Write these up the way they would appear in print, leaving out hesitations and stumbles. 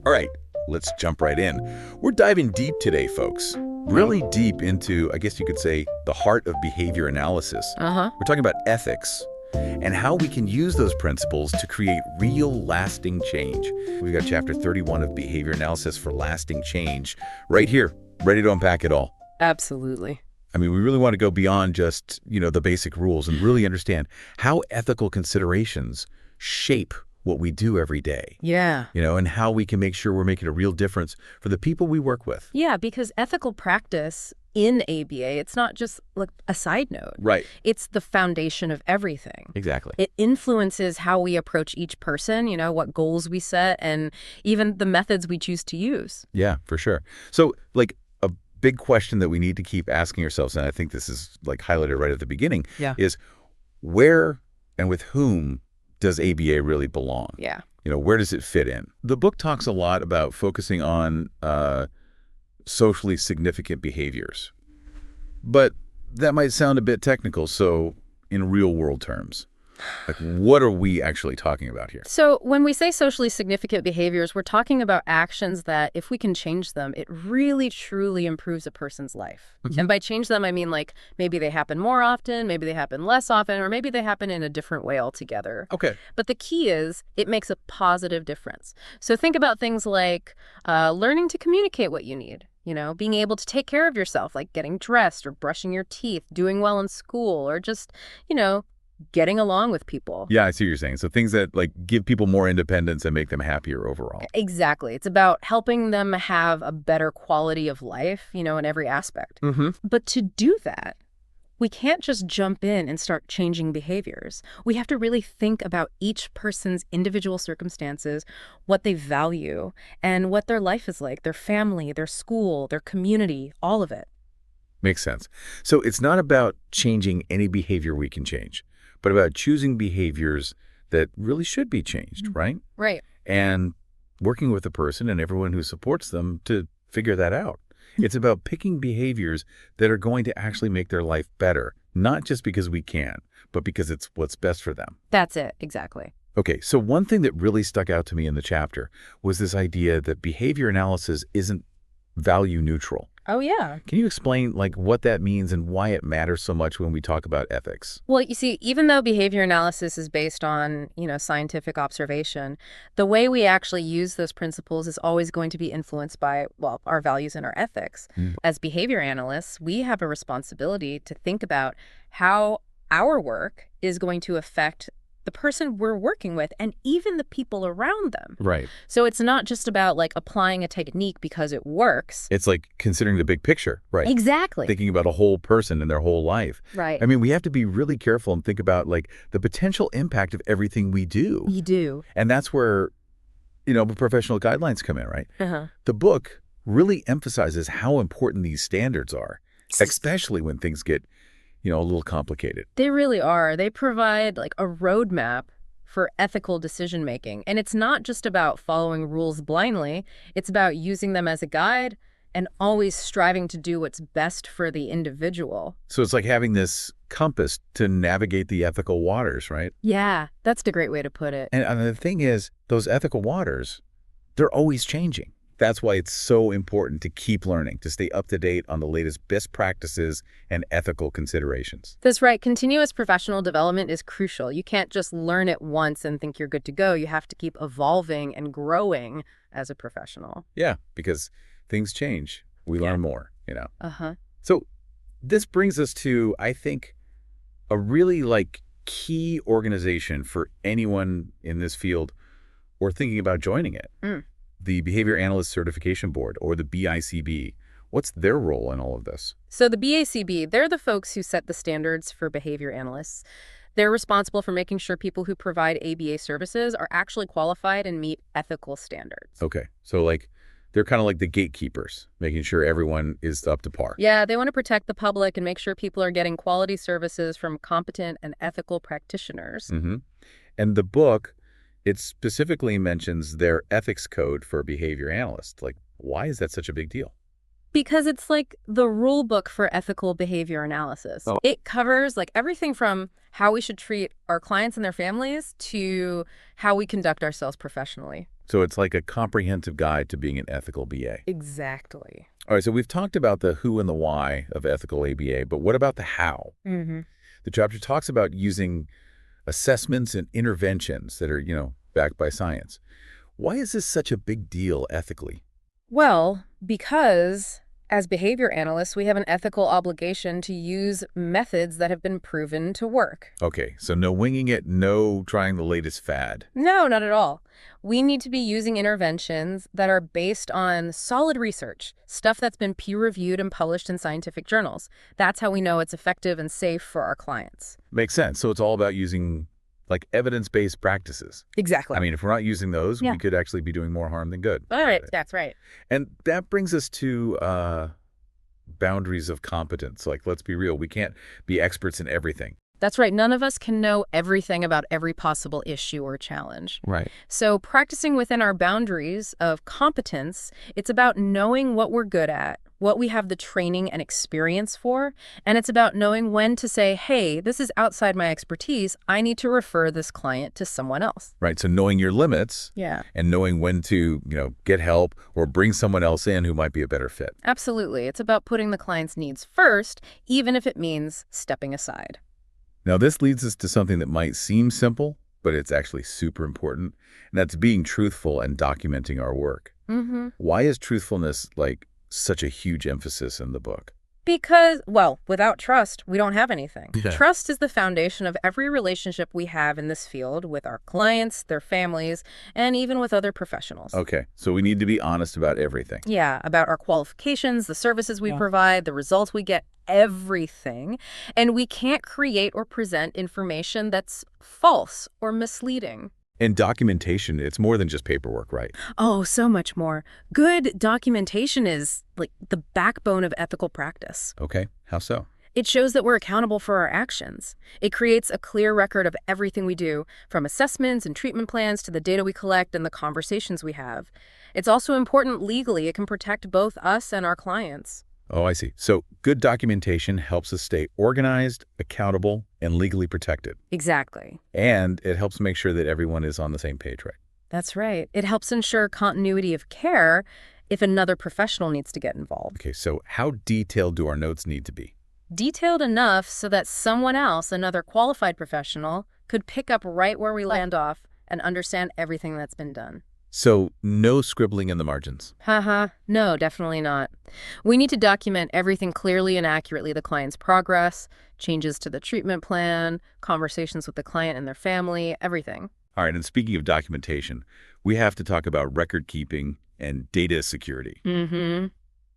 All right, let's jump right in. We're diving deep today, folks. Really deep into, I guess you could say, the heart of behavior analysis. Uh-huh. We're talking about ethics and how we can use those principles to create real, lasting change. We've got chapter 31 of Behavior Analysis for Lasting Change right here, ready to unpack it all. Absolutely. I mean, we really want to go beyond just, the basic rules and really understand how ethical considerations shape what we do every day. Yeah. And how we can make sure we're making a real difference for the people we work with. Yeah, because ethical practice in ABA, it's not just like a side note. Right. It's the foundation of everything. Exactly. It influences how we approach each person, what goals we set, and even the methods we choose to use. Yeah, for sure. So, a big question that we need to keep asking ourselves, and I think this is highlighted right at the beginning, is where and with whom does ABA really belong? Yeah. Where does it fit in? The book talks a lot about focusing on socially significant behaviors. But that might sound a bit technical, so in real-world terms, what are we actually talking about here? So when we say socially significant behaviors, we're talking about actions that, if we can change them, it really, truly improves a person's life. Mm-hmm. And by change them, I mean maybe they happen more often, maybe they happen less often, or maybe they happen in a different way altogether. Okay. But the key is it makes a positive difference. So think about things like learning to communicate what you need. Being able to take care of yourself, like getting dressed or brushing your teeth, doing well in school, or just, getting along with people. Yeah, I see what you're saying. So things that give people more independence and make them happier overall. Exactly. It's about helping them have a better quality of life, in every aspect. Mm-hmm. But to do that, we can't just jump in and start changing behaviors. We have to really think about each person's individual circumstances, what they value, and what their life is like, their family, their school, their community, all of it. Makes sense. So it's not about changing any behavior we can change, but about choosing behaviors that really should be changed, right? Right. And working with the person and everyone who supports them to figure that out. It's about picking behaviors that are going to actually make their life better, not just because we can, but because it's what's best for them. That's it. Exactly. Okay, so one thing that really stuck out to me in the chapter was this idea that behavior analysis isn't value neutral. Oh, yeah. Can you explain what that means and why it matters so much when we talk about ethics? Well, you see, even though behavior analysis is based on, scientific observation, the way we actually use those principles is always going to be influenced by, our values and our ethics. As behavior analysts, we have a responsibility to think about how our work is going to affect the person we're working with and even the people around them. Right. So it's not just about applying a technique because it works. It's considering the big picture, right? Exactly. Thinking about a whole person and their whole life. Right. I mean, we have to be really careful and think about the potential impact of everything we do. You do. And that's where, professional guidelines come in, right? Uh-huh. The book really emphasizes how important these standards are, especially when things get a little complicated. They really are. They provide a roadmap for ethical decision making. And it's not just about following rules blindly. It's about using them as a guide and always striving to do what's best for the individual. So it's like having this compass to navigate the ethical waters, right? Yeah, that's the great way to put it. And the thing is, those ethical waters, they're always changing. That's why it's so important to keep learning, to stay up to date on the latest best practices and ethical considerations. That's right. Continuous professional development is crucial. You can't just learn it once and think you're good to go. You have to keep evolving and growing as a professional. Yeah, because things change. We learn more, Uh-huh. So this brings us to, I think, a really key organization for anyone in this field or thinking about joining it. The Behavior Analyst Certification Board, or the BACB. What's their role in all of this? So the BACB, they're the folks who set the standards for behavior analysts. They're responsible for making sure people who provide ABA services are actually qualified and meet ethical standards. Okay, so they're kind of like the gatekeepers, making sure everyone is up to par. Yeah, they want to protect the public and make sure people are getting quality services from competent and ethical practitioners. Mm-hmm. And the book, it specifically mentions their ethics code for behavior analysts. Why is that such a big deal? Because it's the rule book for ethical behavior analysis. Oh. It covers everything from how we should treat our clients and their families to how we conduct ourselves professionally. So it's like a comprehensive guide to being an ethical BA. Exactly. All right, so we've talked about the who and the why of ethical ABA, but what about the how? The chapter talks about using assessments and interventions that are, backed by science. Why is this such a big deal ethically? Well, because as behavior analysts, we have an ethical obligation to use methods that have been proven to work. Okay, so no winging it, no trying the latest fad. No, not at all. We need to be using interventions that are based on solid research, stuff that's been peer-reviewed and published in scientific journals. That's how we know it's effective and safe for our clients. Makes sense. So it's all about using like evidence-based practices. Exactly. I mean, if we're not using those, Yeah. we could actually be doing more harm than good. All right, that's right. And that brings us to boundaries of competence. Like, let's be real, we can't be experts in everything. That's right. None of us can know everything about every possible issue or challenge. Right. So practicing within our boundaries of competence, it's about knowing what we're good at, what we have the training and experience for, and it's about knowing when to say, hey, this is outside my expertise. I need to refer this client to someone else. Right. So knowing your limits Yeah, and knowing when to, get help or bring someone else in who might be a better fit. absolutely. It's about putting the client's needs first, even if it means stepping aside. Now, this leads us to something that might seem simple, but it's actually super important, and that's being truthful and documenting our work. Why is truthfulness such a huge emphasis in the book? Because, well, without trust, we don't have anything. Yeah. Trust is the foundation of every relationship we have in this field with our clients, their families, and even with other professionals. Okay, so we need to be honest about everything. Yeah, about our qualifications, the services we provide, the results we get, everything. And we can't create or present information that's false or misleading. And documentation, it's more than just paperwork, right? Oh, so much more. Good documentation is like the backbone of ethical practice. Okay, how so? It shows that we're accountable for our actions. It creates a clear record of everything we do, from assessments and treatment plans to the data we collect and the conversations we have. It's also important legally. It can protect both us and our clients. Oh, I see. So good documentation helps us stay organized, accountable, and legally protected. Exactly. And it helps make sure that everyone is on the same page, right? That's right. It helps ensure continuity of care if another professional needs to get involved. Okay, so how detailed do our notes need to be? Detailed enough so that someone else, another qualified professional, could pick up right where we land off and understand everything that's been done. So no scribbling in the margins. No, definitely not. We need to document everything clearly and accurately, the client's progress, changes to the treatment plan, conversations with the client and their family, everything. All right, and speaking of documentation, we have to talk about record keeping and data security.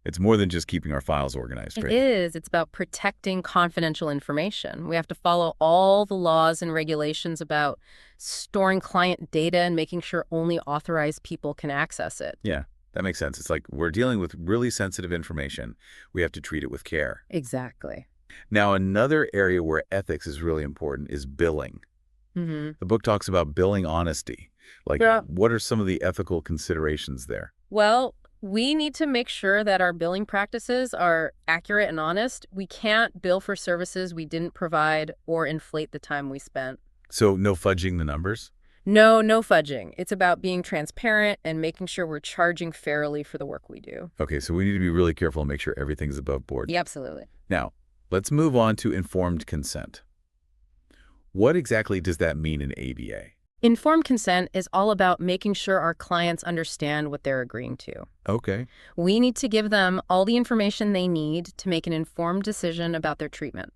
It's more than just keeping our files organized, right? It is. It's about protecting confidential information. We have to follow all the laws and regulations about storing client data and making sure only authorized people can access it. Yeah, that makes sense. It's like we're dealing with really sensitive information. We have to treat it with care. Exactly. Now, another area where ethics is really important is billing. The book talks about billing honesty. What are some of the ethical considerations there? Well, we need to make sure that our billing practices are accurate and honest. We can't bill for services we didn't provide or inflate the time we spent. So no fudging the numbers? No fudging. It's about being transparent and making sure we're charging fairly for the work we do. Okay, so we need to be really careful and make sure everything's above board. Yeah, absolutely. Now, let's move on to informed consent. What exactly does that mean in ABA? Informed consent is all about making sure our clients understand what they're agreeing to. Okay. We need to give them all the information they need to make an informed decision about their treatment.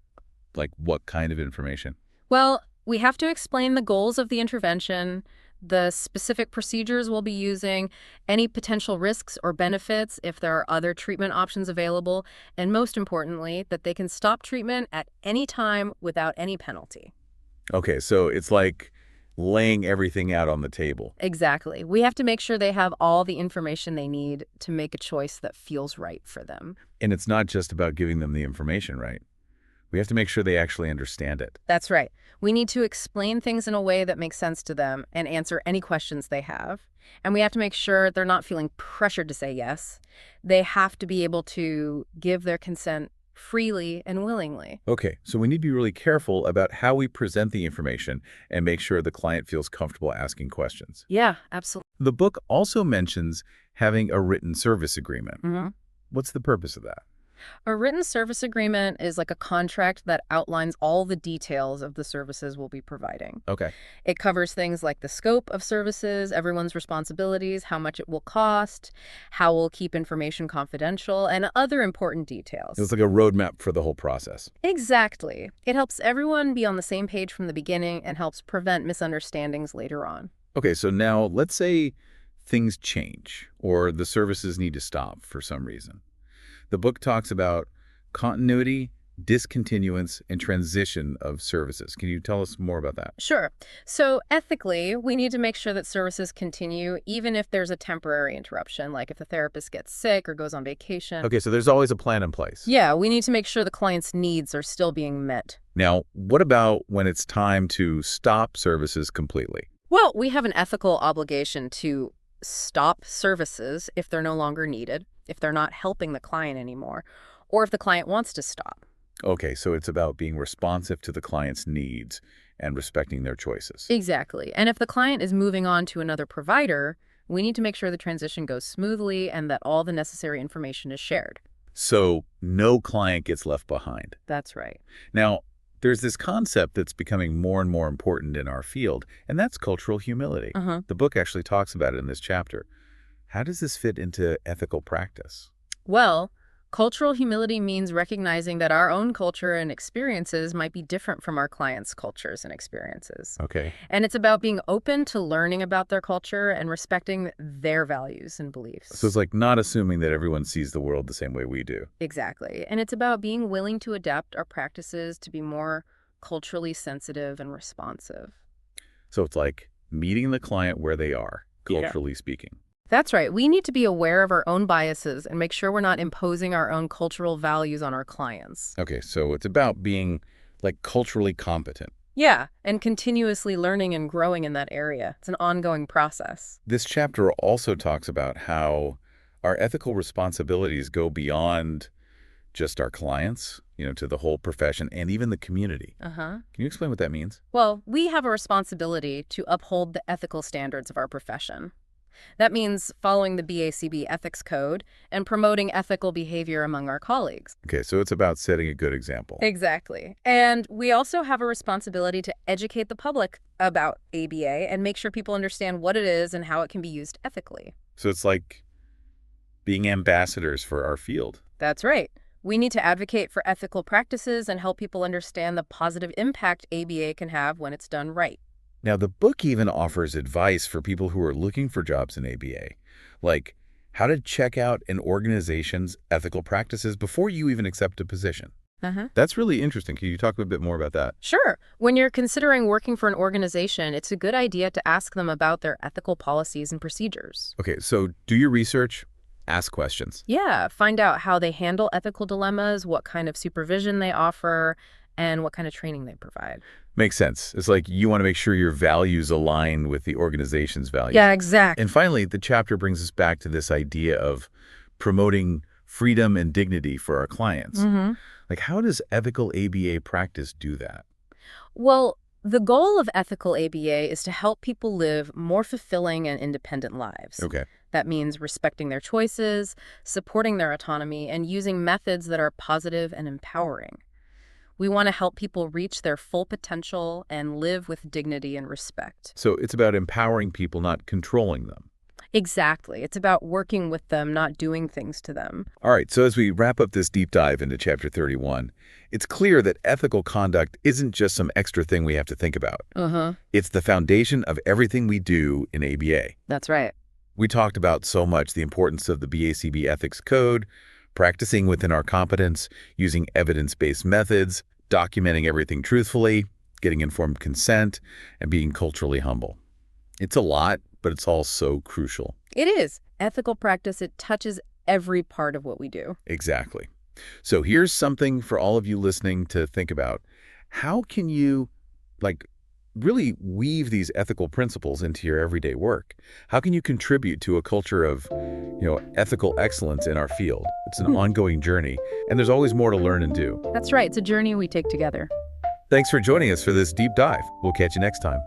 Like what kind of information? Well, we have to explain the goals of the intervention, the specific procedures we'll be using, any potential risks or benefits if there are other treatment options available, and most importantly, that they can stop treatment at any time without any penalty. Okay, so it's like laying everything out on the table. Exactly. We have to make sure they have all the information they need to make a choice that feels right for them. And it's not just about giving them the information, right? We have to make sure they actually understand it. That's right. We need to explain things in a way that makes sense to them and answer any questions they have. And we have to make sure they're not feeling pressured to say yes. They have to be able to give their consent freely and willingly. Okay, so we need to be really careful about how we present the information and make sure the client feels comfortable asking questions. Yeah, absolutely. The book also mentions having a written service agreement. Mm-hmm. What's the purpose of that? A written service agreement is like a contract that outlines all the details of the services we'll be providing. Okay. It covers things like the scope of services, everyone's responsibilities, how much it will cost, how we'll keep information confidential, and other important details. It's like a roadmap for the whole process. Exactly. It helps everyone be on the same page from the beginning and helps prevent misunderstandings later on. Okay, so now let's say things change or the services need to stop for some reason. The book talks about continuity, discontinuance, and transition of services. Can you tell us more about that? Sure. So ethically, we need to make sure that services continue even if there's a temporary interruption, like if the therapist gets sick or goes on vacation. Okay, so there's always a plan in place. Yeah, we need to make sure the client's needs are still being met. Now, what about when it's time to stop services completely? Well, we have an ethical obligation to stop services if they're no longer needed, if they're not helping the client anymore, or if the client wants to stop. Okay, so it's about being responsive to the client's needs and respecting their choices. Exactly. And if the client is moving on to another provider, we need to make sure the transition goes smoothly and that all the necessary information is shared. So no client gets left behind. That's right. Now, there's this concept that's becoming more and more important in our field, and that's cultural humility. The book actually talks about it in this chapter. How does this fit into ethical practice? Well, cultural humility means recognizing that our own culture and experiences might be different from our clients' cultures and experiences. Okay. And it's about being open to learning about their culture and respecting their values and beliefs. So it's like not assuming that everyone sees the world the same way we do. Exactly. And it's about being willing to adapt our practices to be more culturally sensitive and responsive. So it's like meeting the client where they are, culturally speaking. That's right. We need to be aware of our own biases and make sure we're not imposing our own cultural values on our clients. Okay, so it's about being like culturally competent. Yeah, and continuously learning and growing in that area. It's an ongoing process. This chapter also talks about how our ethical responsibilities go beyond just our clients, to the whole profession and even the community. Can you explain what that means? Well, we have a responsibility to uphold the ethical standards of our profession. That means following the BACB ethics code and promoting ethical behavior among our colleagues. Okay, so it's about setting a good example. Exactly. And we also have a responsibility to educate the public about ABA and make sure people understand what it is and how it can be used ethically. So it's like being ambassadors for our field. That's right. We need to advocate for ethical practices and help people understand the positive impact ABA can have when it's done right. Now, the book even offers advice for people who are looking for jobs in ABA, like how to check out an organization's ethical practices before you even accept a position. That's really interesting. Can you talk a bit more about that? Sure. When you're considering working for an organization, it's a good idea to ask them about their ethical policies and procedures. Okay, so do your research, ask questions. Yeah, find out how they handle ethical dilemmas, what kind of supervision they offer, and what kind of training they provide. Makes sense. It's like you want to make sure your values align with the organization's values. Yeah, exactly. And finally, the chapter brings us back to this idea of promoting freedom and dignity for our clients. Like, how does ethical ABA practice do that? Well, the goal of ethical ABA is to help people live more fulfilling and independent lives. Okay. That means respecting their choices, supporting their autonomy, and using methods that are positive and empowering. We want to help people reach their full potential and live with dignity and respect. So it's about empowering people, not controlling them. Exactly. It's about working with them, not doing things to them. All right, so as we wrap up this deep dive into Chapter 31, it's clear that ethical conduct isn't just some extra thing we have to think about. It's the foundation of everything we do in ABA. That's right. We talked about so much the importance of the BACB ethics code, practicing within our competence, using evidence-based methods, documenting everything truthfully, getting informed consent, and being culturally humble. It's a lot, but it's all so crucial. It is. Ethical practice, it touches every part of what we do. Exactly. So here's something for all of you listening to think about. How can you, really weave these ethical principles into your everyday work? How can you contribute to a culture of, ethical excellence in our field? It's an ongoing journey, and there's always more to learn and do. That's right. It's a journey we take together. Thanks for joining us for this deep dive. We'll catch you next time.